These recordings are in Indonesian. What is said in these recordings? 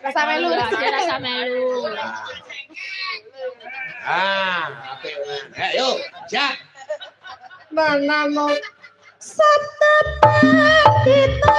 Rasa melu. Rasa melu. Apik. Yuk, siap. Menamo sabda kita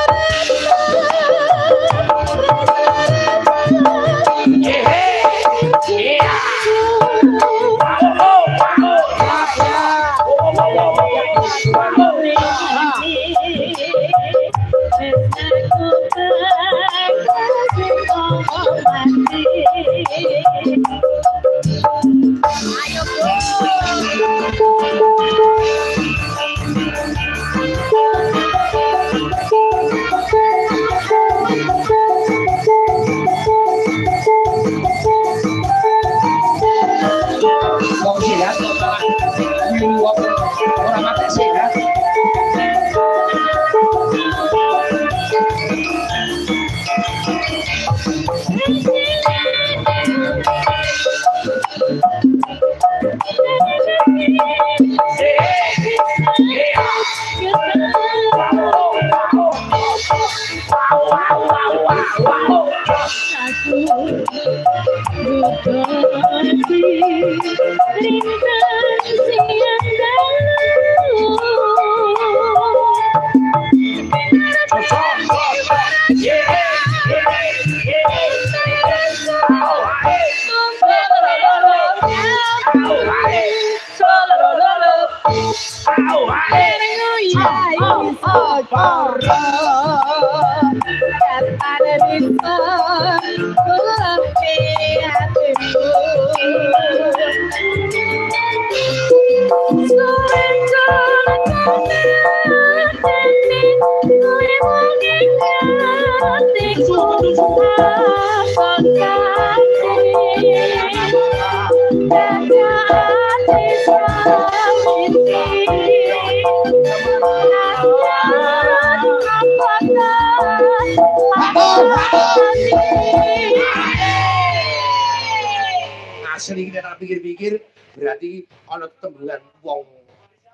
asli kita tak pikir-pikir berarti ana tembelan wong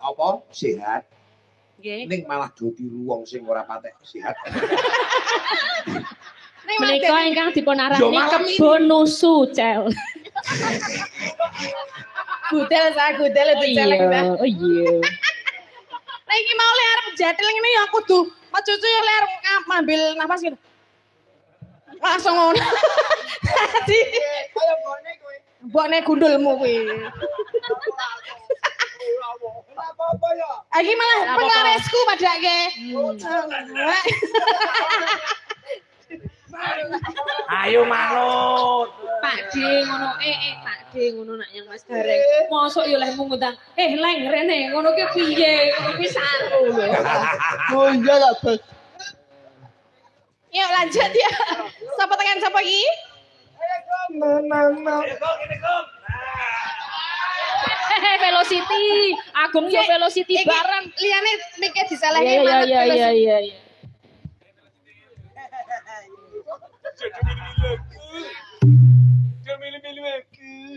apa sehat. Ning malah ditiru wong sing ora patek sehat. Menika ingkang dipunarani kebon nusu, Cel. Gudel itu celeng ta. Oh iya. Lah iki mau le arep jatil ngene ya kudu cucu ya le arep ngambil nafas gitu. Langsung ngono. Dadi kaya bone kowe. Bone gundulmu kuwi. Apa-apa ya. Iki malah pengaresku padake. Ayo manut. Pak D ngono Pak D ngono nak yang Mas Gareng. Mosok ya leh ngundang. Leng rene ngono ki piye? Ngono ki saru lho. Oh iya lah, Bos. Yuk lanjut ya. Sapa tekan sapa iki? Velocity. Agung yo Velocity bareng. Liyane mikir disalahin banget. Iya.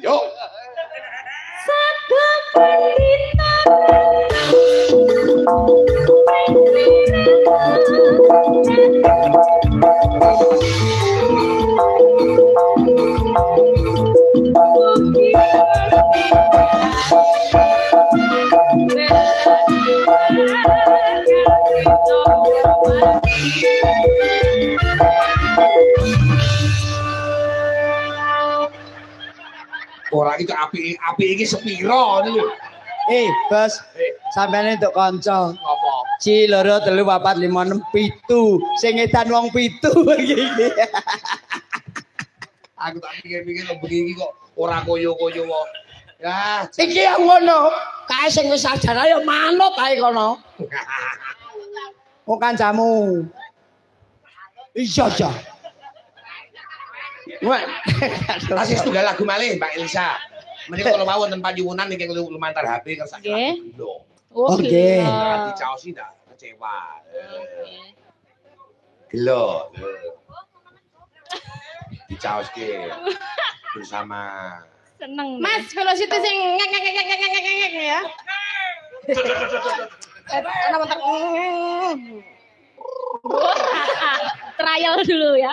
Yuk. Sabda pendita. Ora iki api iki sepiro niku. Bos. Sampeyan entuk kanca. Apa? Ci loro 3 4 5 6 7. Sing edan wong 7 iki. Aku tak pikir-pikir begini kok ora koyo-koyo wae. Ya, Iki yang ngono. Kae sing wis sarjana ya manut ae kono. Oh kancamu. Iya. Wah. kasih setunggal lagu malih Mbak Elisa. Menika kalau mau wonten panyuwunan niki lumantar HP kersake. Nggih. Oke. Dicaosi ndak kecewa. Gelo. Dicaoske bersama Seneng. Mas, velocity sing ngek ya. Ana mentek. trial dulu ya.